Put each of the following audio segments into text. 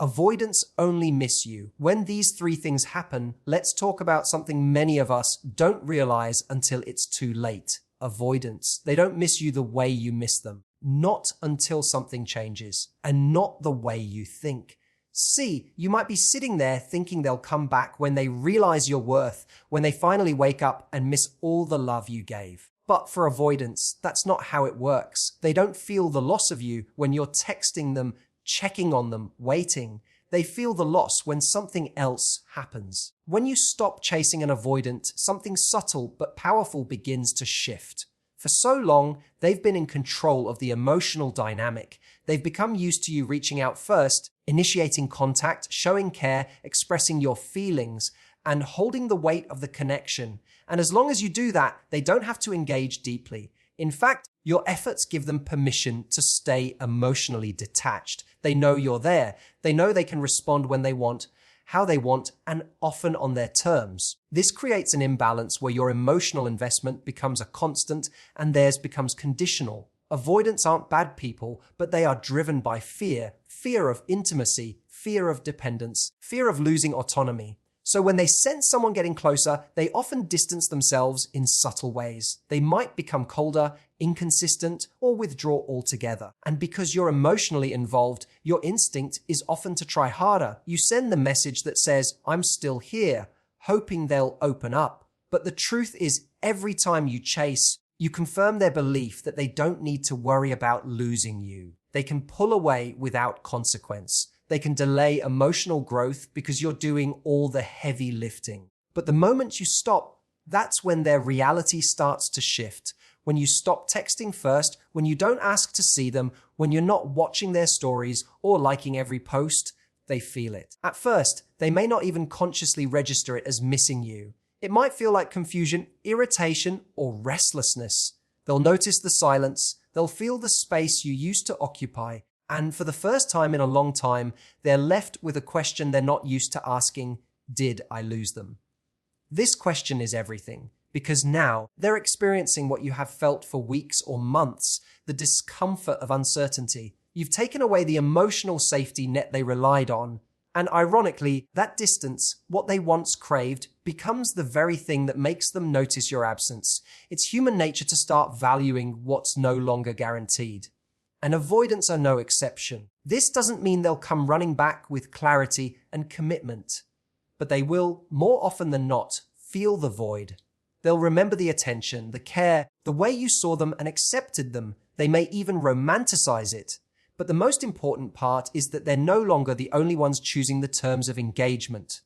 Avoidants only miss you. When these three things happen, let's talk about something many of us don't realize until it's too late. Avoidants. They don't miss you the way you miss them. Not until something changes, and not the way you think. See, you might be sitting there thinking they'll come back when they realize your worth, when they finally wake up and miss all the love you gave. But for avoidants, that's not how it works. They don't feel the loss of you when you're texting them, checking on them, waiting. They feel the loss when something else happens. When you stop chasing an avoidant, something subtle but powerful begins to shift. For so long, they've been in control of the emotional dynamic. They've become used to you reaching out first, initiating contact, showing care, expressing your feelings, and holding the weight of the connection. And as long as you do that, they don't have to engage deeply. In fact, your efforts give them permission to stay emotionally detached. They know you're there. They know they can respond when they want, how they want, and often on their terms. This creates an imbalance where your emotional investment becomes a constant and theirs becomes conditional. Avoidants aren't bad people, but they are driven by fear. Fear of intimacy, fear of dependence, fear of losing autonomy. So when they sense someone getting closer, they often distance themselves in subtle ways. They might become colder, inconsistent, or withdraw altogether. And because you're emotionally involved, your instinct is often to try harder. You send the message that says, "I'm still here," hoping they'll open up. But the truth is, every time you chase, you confirm their belief that they don't need to worry about losing you. They can pull away without consequence. They can delay emotional growth because you're doing all the heavy lifting. But the moment you stop, that's when their reality starts to shift. When you stop texting first, when you don't ask to see them, when you're not watching their stories or liking every post, they feel it. At first, they may not even consciously register it as missing you. It might feel like confusion, irritation, or restlessness. They'll notice the silence, they'll feel the space you used to occupy, and for the first time in a long time, they're left with a question they're not used to asking: did I lose them? This question is everything, because now they're experiencing what you have felt for weeks or months, the discomfort of uncertainty. You've taken away the emotional safety net they relied on, and ironically, that distance, what they once craved, becomes the very thing that makes them notice your absence. It's human nature to start valuing what's no longer guaranteed. And avoidants are no exception. This doesn't mean they'll come running back with clarity and commitment, but they will, more often than not, feel the void. They'll remember the attention, the care, the way you saw them and accepted them. They may even romanticize it. But the most important part is that they're no longer the only ones choosing the terms of engagement.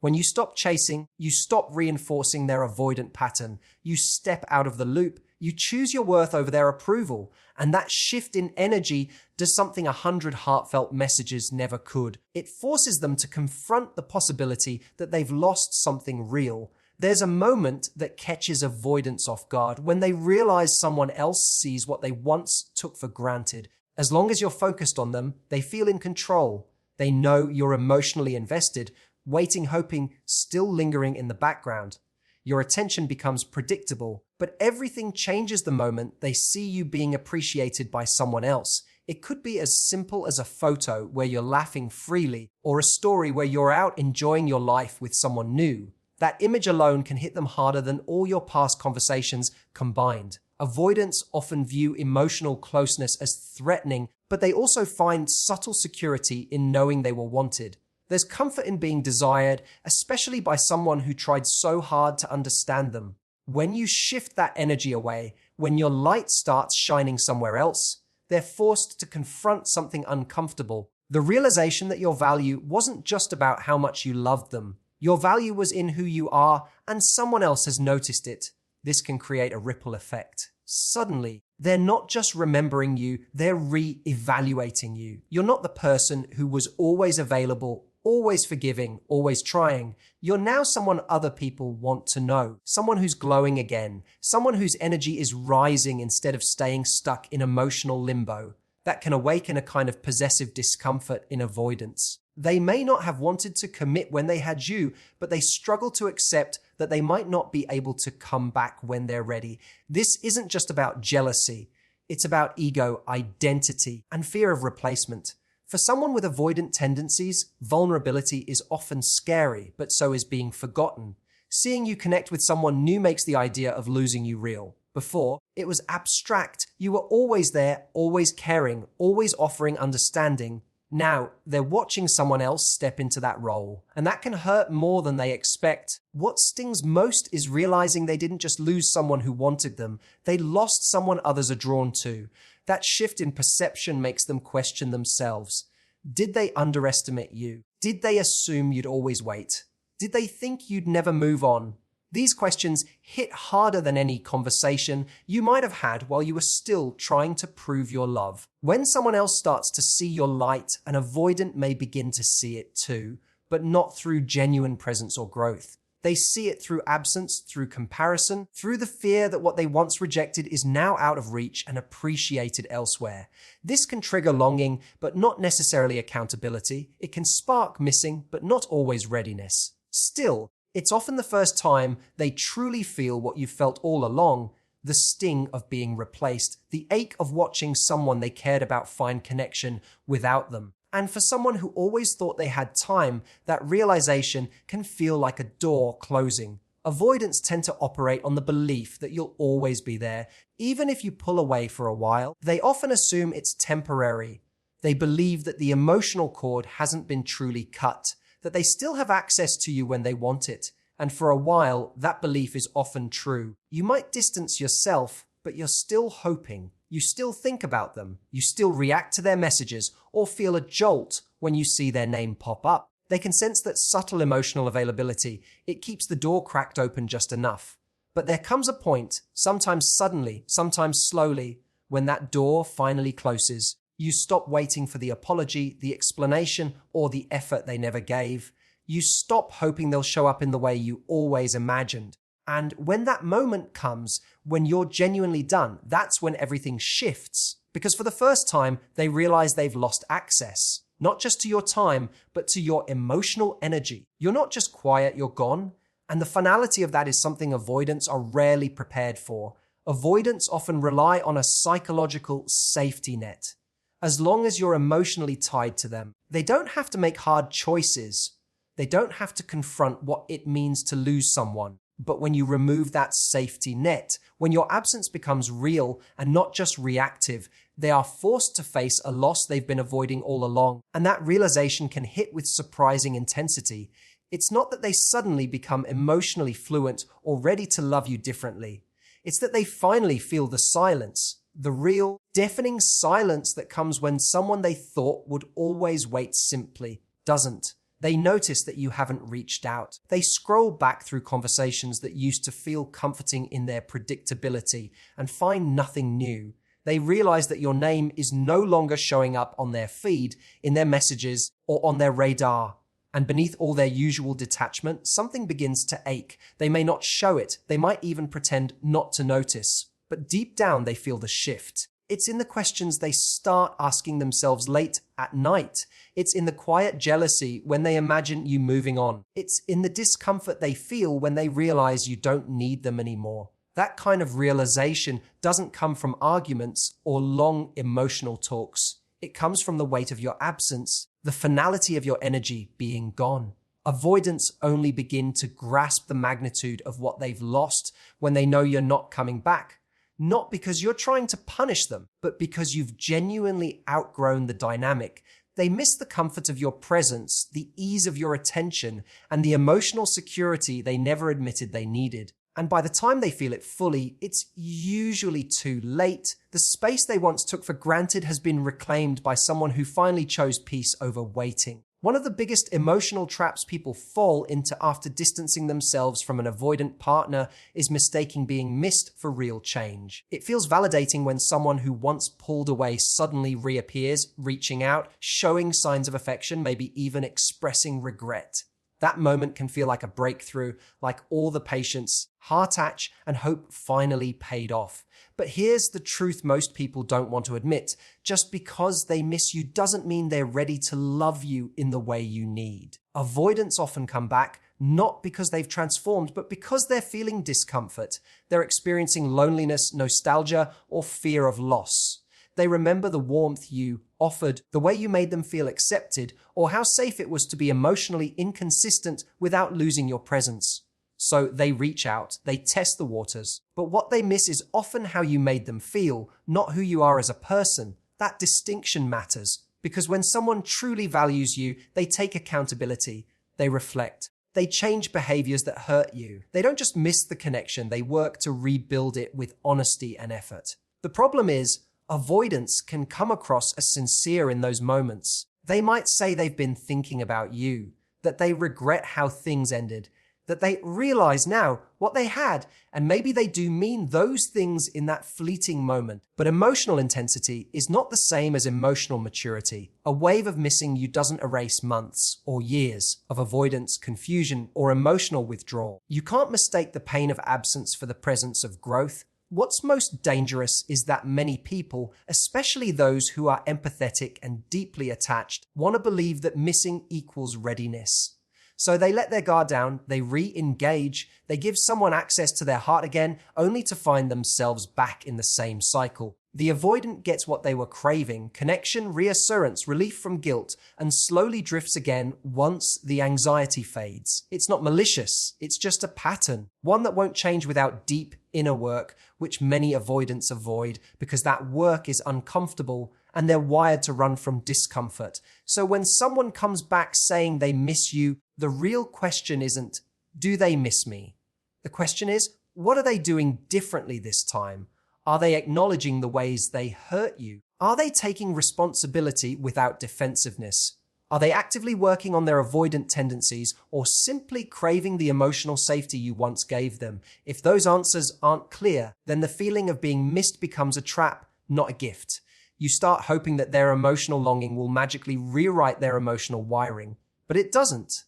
When you stop chasing, you stop reinforcing their avoidant pattern. You step out of the loop. You choose your worth over their approval. And that shift in energy does something 100 heartfelt messages never could. It forces them to confront the possibility that they've lost something real. There's a moment that catches avoidance off guard when they realize someone else sees what they once took for granted. As long as you're focused on them, they feel in control. They know you're emotionally invested, waiting, hoping, still lingering in the background. Your attention becomes predictable, but everything changes the moment they see you being appreciated by someone else. It could be as simple as a photo where you're laughing freely, or a story where you're out enjoying your life with someone new. That image alone can hit them harder than all your past conversations combined. Avoidants often view emotional closeness as threatening, but they also find subtle security in knowing they were wanted. There's comfort in being desired, especially by someone who tried so hard to understand them. When you shift that energy away, when your light starts shining somewhere else, they're forced to confront something uncomfortable. The realization that your value wasn't just about how much you loved them. Your value was in who you are, and someone else has noticed it. This can create a ripple effect. Suddenly, they're not just remembering you, they're re-evaluating you. You're not the person who was always available, always forgiving, always trying. You're now someone other people want to know. Someone who's glowing again. Someone whose energy is rising instead of staying stuck in emotional limbo. That can awaken a kind of possessive discomfort in avoidance. They may not have wanted to commit when they had you, but they struggle to accept that they might not be able to come back when they're ready. This isn't just about jealousy. It's about ego, identity, and fear of replacement. For someone with avoidant tendencies, vulnerability is often scary, but so is being forgotten. Seeing you connect with someone new makes the idea of losing you real. Before, it was abstract. You were always there, always caring, always offering understanding. Now, they're watching someone else step into that role, and that can hurt more than they expect. What stings most is realizing they didn't just lose someone who wanted them, they lost someone others are drawn to. That shift in perception makes them question themselves. Did they underestimate you? Did they assume you'd always wait? Did they think you'd never move on? These questions hit harder than any conversation you might have had while you were still trying to prove your love. When someone else starts to see your light, an avoidant may begin to see it too, but not through genuine presence or growth. They see it through absence, through comparison, through the fear that what they once rejected is now out of reach and appreciated elsewhere. This can trigger longing, but not necessarily accountability. It can spark missing, but not always readiness. Still, it's often the first time they truly feel what you felt all along, the sting of being replaced, the ache of watching someone they cared about find connection without them. And for someone who always thought they had time, that realization can feel like a door closing. Avoidants tend to operate on the belief that you'll always be there, even if you pull away for a while. They often assume it's temporary. They believe that the emotional cord hasn't been truly cut, that they still have access to you when they want it. And for a while, that belief is often true. You might distance yourself, but you're still hoping. You still think about them. You still react to their messages or feel a jolt when you see their name pop up. They can sense that subtle emotional availability. It keeps the door cracked open just enough. But there comes a point, sometimes suddenly, sometimes slowly, when that door finally closes. You stop waiting for the apology, the explanation, or the effort they never gave. You stop hoping they'll show up in the way you always imagined. And when that moment comes, when you're genuinely done, that's when everything shifts. Because for the first time, they realize they've lost access, not just to your time, but to your emotional energy. You're not just quiet, you're gone. And the finality of that is something avoidants are rarely prepared for. Avoidants often rely on a psychological safety net. As long as you're emotionally tied to them, they don't have to make hard choices. They don't have to confront what it means to lose someone. But when you remove that safety net, when your absence becomes real and not just reactive, they are forced to face a loss they've been avoiding all along. And that realization can hit with surprising intensity. It's not that they suddenly become emotionally fluent or ready to love you differently. It's that they finally feel the silence, the real, deafening silence that comes when someone they thought would always wait simply doesn't. They notice that you haven't reached out. They scroll back through conversations that used to feel comforting in their predictability and find nothing new. They realize that your name is no longer showing up on their feed, in their messages, or on their radar. And beneath all their usual detachment, something begins to ache. They may not show it. They might even pretend not to notice. But deep down, they feel the shift. It's in the questions they start asking themselves late at night. It's in the quiet jealousy when they imagine you moving on. It's in the discomfort they feel when they realize you don't need them anymore. That kind of realization doesn't come from arguments or long emotional talks. It comes from the weight of your absence, the finality of your energy being gone. Avoidants only begin to grasp the magnitude of what they've lost when they know you're not coming back. Not because you're trying to punish them, but because you've genuinely outgrown the dynamic. They miss the comfort of your presence, the ease of your attention, and the emotional security they never admitted they needed. And by the time they feel it fully, it's usually too late. The space they once took for granted has been reclaimed by someone who finally chose peace over waiting. One of the biggest emotional traps people fall into after distancing themselves from an avoidant partner is mistaking being missed for real change. It feels validating when someone who once pulled away suddenly reappears, reaching out, showing signs of affection, maybe even expressing regret. That moment can feel like a breakthrough, like all the patience, heart-attach, and hope finally paid off. But here's the truth most people don't want to admit. Just because they miss you doesn't mean they're ready to love you in the way you need. Avoidants often come back, not because they've transformed, but because they're feeling discomfort. They're experiencing loneliness, nostalgia, or fear of loss. They remember the warmth you offered, the way you made them feel accepted, or how safe it was to be emotionally inconsistent without losing your presence. So they reach out, they test the waters. But what they miss is often how you made them feel, not who you are as a person. That distinction matters, because when someone truly values you, they take accountability, they reflect. They change behaviors that hurt you. They don't just miss the connection, they work to rebuild it with honesty and effort. The problem is, avoidance can come across as sincere in those moments. They might say they've been thinking about you, that they regret how things ended, that they realize now what they had, and maybe they do mean those things in that fleeting moment. But emotional intensity is not the same as emotional maturity. A wave of missing you doesn't erase months or years of avoidance, confusion, or emotional withdrawal. You can't mistake the pain of absence for the presence of growth. What's most dangerous is that many people, especially those who are empathetic and deeply attached, want to believe that missing equals readiness. So they let their guard down, they re-engage, they give someone access to their heart again, only to find themselves back in the same cycle. The avoidant gets what they were craving, connection, reassurance, relief from guilt, and slowly drifts again once the anxiety fades. It's not malicious, it's just a pattern, one that won't change without deep inner work, which many avoidants avoid because that work is uncomfortable and they're wired to run from discomfort. So when someone comes back saying they miss you, the real question isn't, do they miss me? The question is, what are they doing differently this time? Are they acknowledging the ways they hurt you? Are they taking responsibility without defensiveness? Are they actively working on their avoidant tendencies or simply craving the emotional safety you once gave them? If those answers aren't clear, then the feeling of being missed becomes a trap, not a gift. You start hoping that their emotional longing will magically rewrite their emotional wiring, but it doesn't.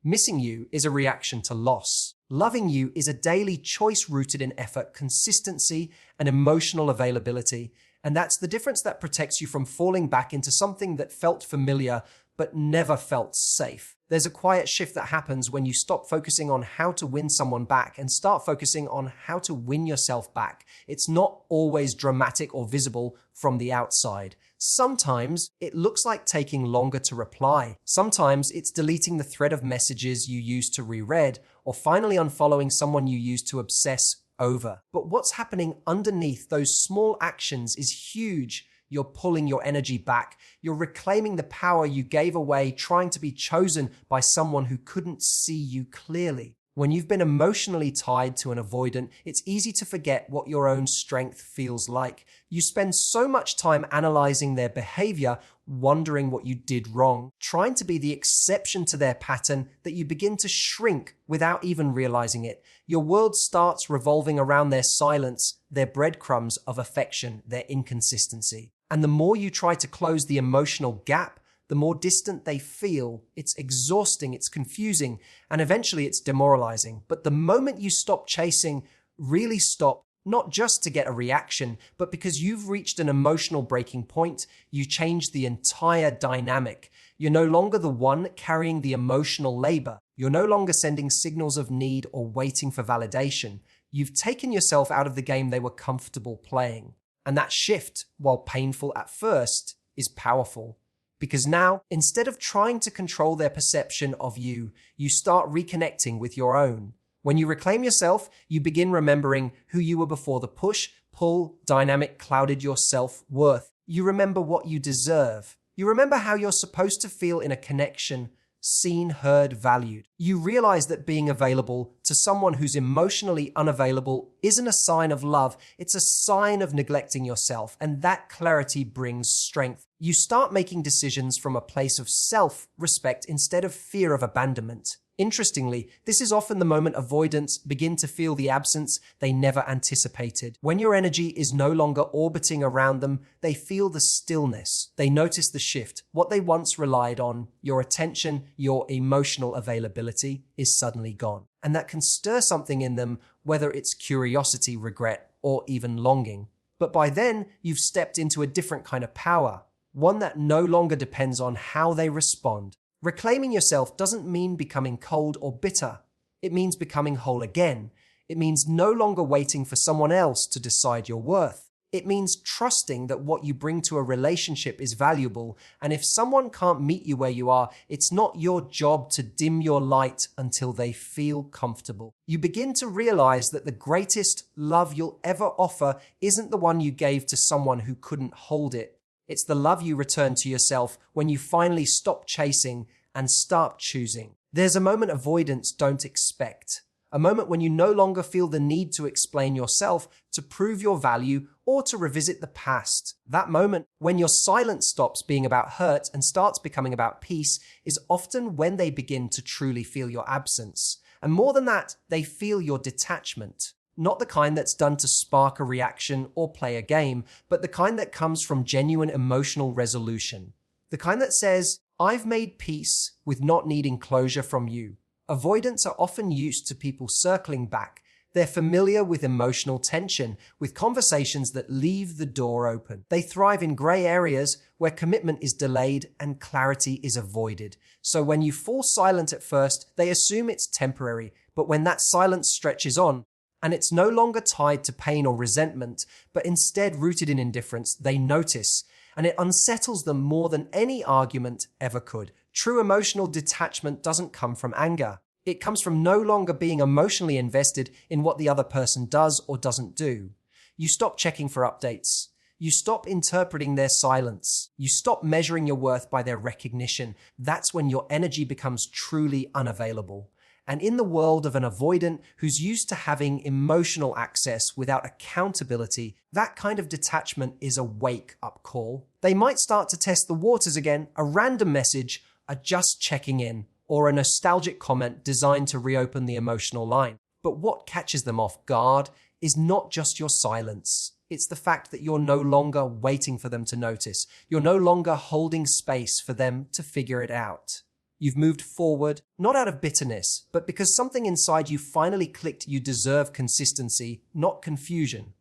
Missing you is a reaction to loss. Loving you is a daily choice rooted in effort, consistency, and emotional availability. And that's the difference that protects you from falling back into something that felt familiar but never felt safe. There's a quiet shift that happens when you stop focusing on how to win someone back and start focusing on how to win yourself back. It's not always dramatic or visible from the outside. Sometimes it looks like taking longer to reply. Sometimes it's deleting the thread of messages you used to reread, or finally unfollowing someone you used to obsess over. But what's happening underneath those small actions is huge. You're pulling your energy back. You're reclaiming the power you gave away trying to be chosen by someone who couldn't see you clearly. When you've been emotionally tied to an avoidant, it's easy to forget what your own strength feels like. You spend so much time analyzing their behavior, wondering what you did wrong, trying to be the exception to their pattern, that you begin to shrink without even realizing it. Your world starts revolving around their silence, their breadcrumbs of affection, their inconsistency. And the more you try to close the emotional gap, the more distant they feel. It's exhausting, it's confusing, and eventually it's demoralizing. But the moment you stop chasing, really stop, not just to get a reaction, but because you've reached an emotional breaking point, you change the entire dynamic. You're no longer the one carrying the emotional labor. You're no longer sending signals of need or waiting for validation. You've taken yourself out of the game they were comfortable playing. And that shift, while painful at first, is powerful. Because now, instead of trying to control their perception of you, you start reconnecting with your own. When you reclaim yourself, you begin remembering who you were before the push-pull dynamic clouded your self-worth. You remember what you deserve. You remember how you're supposed to feel in a connection, seen, heard, valued. You realize that being available to someone who's emotionally unavailable isn't a sign of love, it's a sign of neglecting yourself, and that clarity brings strength. You start making decisions from a place of self-respect instead of fear of abandonment. Interestingly, this is often the moment avoidants begin to feel the absence they never anticipated. When your energy is no longer orbiting around them, they feel the stillness. They notice the shift. What they once relied on, your attention, your emotional availability, is suddenly gone. And that can stir something in them, whether it's curiosity, regret, or even longing. But by then, you've stepped into a different kind of power, one that no longer depends on how they respond. Reclaiming yourself doesn't mean becoming cold or bitter. It means becoming whole again. It means no longer waiting for someone else to decide your worth. It means trusting that what you bring to a relationship is valuable, and if someone can't meet you where you are, it's not your job to dim your light until they feel comfortable. You begin to realize that the greatest love you'll ever offer isn't the one you gave to someone who couldn't hold it. It's the love you return to yourself when you finally stop chasing and start choosing. There's a moment avoidants don't expect. A moment when you no longer feel the need to explain yourself, to prove your value, or to revisit the past. That moment when your silence stops being about hurt and starts becoming about peace is often when they begin to truly feel your absence. And more than that, they feel your detachment. Not the kind that's done to spark a reaction or play a game, but the kind that comes from genuine emotional resolution. The kind that says, I've made peace with not needing closure from you. Avoidants are often used to people circling back. They're familiar with emotional tension, with conversations that leave the door open. They thrive in grey areas where commitment is delayed and clarity is avoided. So when you fall silent at first, they assume it's temporary. But when that silence stretches on, and it's no longer tied to pain or resentment, but instead rooted in indifference, they notice. And it unsettles them more than any argument ever could. True emotional detachment doesn't come from anger. It comes from no longer being emotionally invested in what the other person does or doesn't do. You stop checking for updates. You stop interpreting their silence. You stop measuring your worth by their recognition. That's when your energy becomes truly unavailable. And in the world of an avoidant who's used to having emotional access without accountability, that kind of detachment is a wake-up call. They might start to test the waters again, a random message, a just checking in, or a nostalgic comment designed to reopen the emotional line. But what catches them off guard is not just your silence. It's the fact that you're no longer waiting for them to notice. You're no longer holding space for them to figure it out. You've moved forward, not out of bitterness, but because something inside you finally clicked you deserve consistency, not confusion.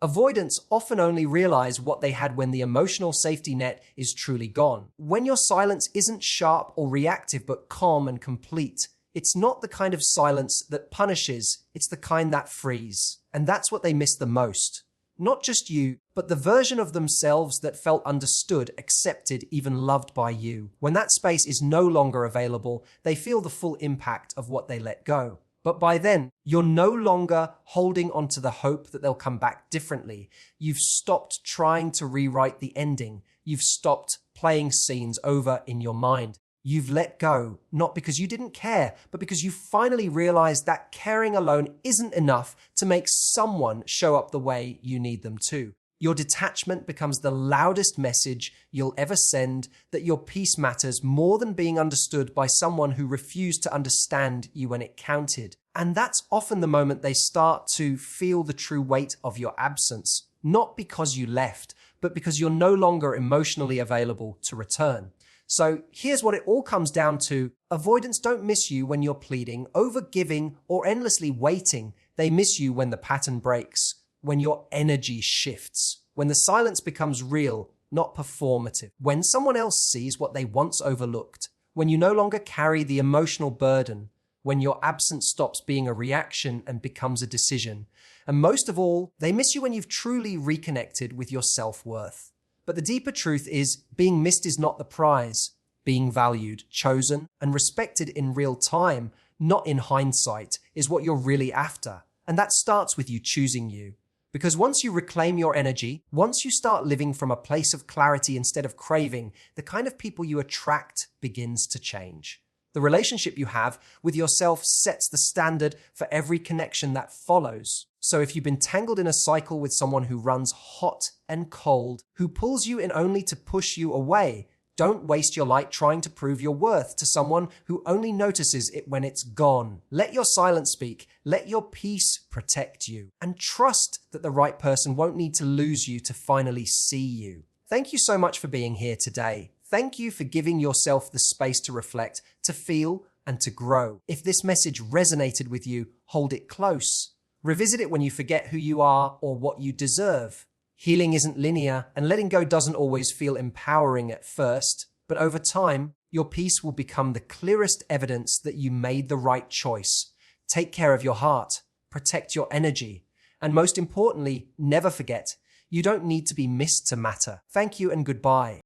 Avoidants often only realize what they had when the emotional safety net is truly gone. When your silence isn't sharp or reactive, but calm and complete. It's not the kind of silence that punishes, it's the kind that frees. And that's what they miss the most. Not just you, but the version of themselves that felt understood, accepted, even loved by you. When that space is no longer available, they feel the full impact of what they let go. But by then, you're no longer holding onto the hope that they'll come back differently. You've stopped trying to rewrite the ending. You've stopped playing scenes over in your mind. You've let go, not because you didn't care, but because you finally realized that caring alone isn't enough to make someone show up the way you need them to. Your detachment becomes the loudest message you'll ever send that your peace matters more than being understood by someone who refused to understand you when it counted. And that's often the moment they start to feel the true weight of your absence, not because you left, but because you're no longer emotionally available to return. So here's what it all comes down to. Avoidants don't miss you when you're pleading, overgiving, or endlessly waiting. They miss you when the pattern breaks, when your energy shifts, when the silence becomes real, not performative, when someone else sees what they once overlooked, when you no longer carry the emotional burden, when your absence stops being a reaction and becomes a decision. And most of all, they miss you when you've truly reconnected with your self-worth. But the deeper truth is, being missed is not the prize. Being valued, chosen, and respected in real time, not in hindsight, is what you're really after. And that starts with you choosing you. Because once you reclaim your energy, once you start living from a place of clarity instead of craving, the kind of people you attract begins to change. The relationship you have with yourself sets the standard for every connection that follows. So if you've been tangled in a cycle with someone who runs hot and cold, who pulls you in only to push you away, don't waste your light trying to prove your worth to someone who only notices it when it's gone. Let your silence speak. Let your peace protect you. And trust that the right person won't need to lose you to finally see you. Thank you so much for being here today. Thank you for giving yourself the space to reflect, to feel, and to grow. If this message resonated with you, hold it close. Revisit it when you forget who you are or what you deserve. Healing isn't linear, and letting go doesn't always feel empowering at first, but over time, your peace will become the clearest evidence that you made the right choice. Take care of your heart, protect your energy, and most importantly, never forget, You don't need to be missed to matter. Thank you and goodbye.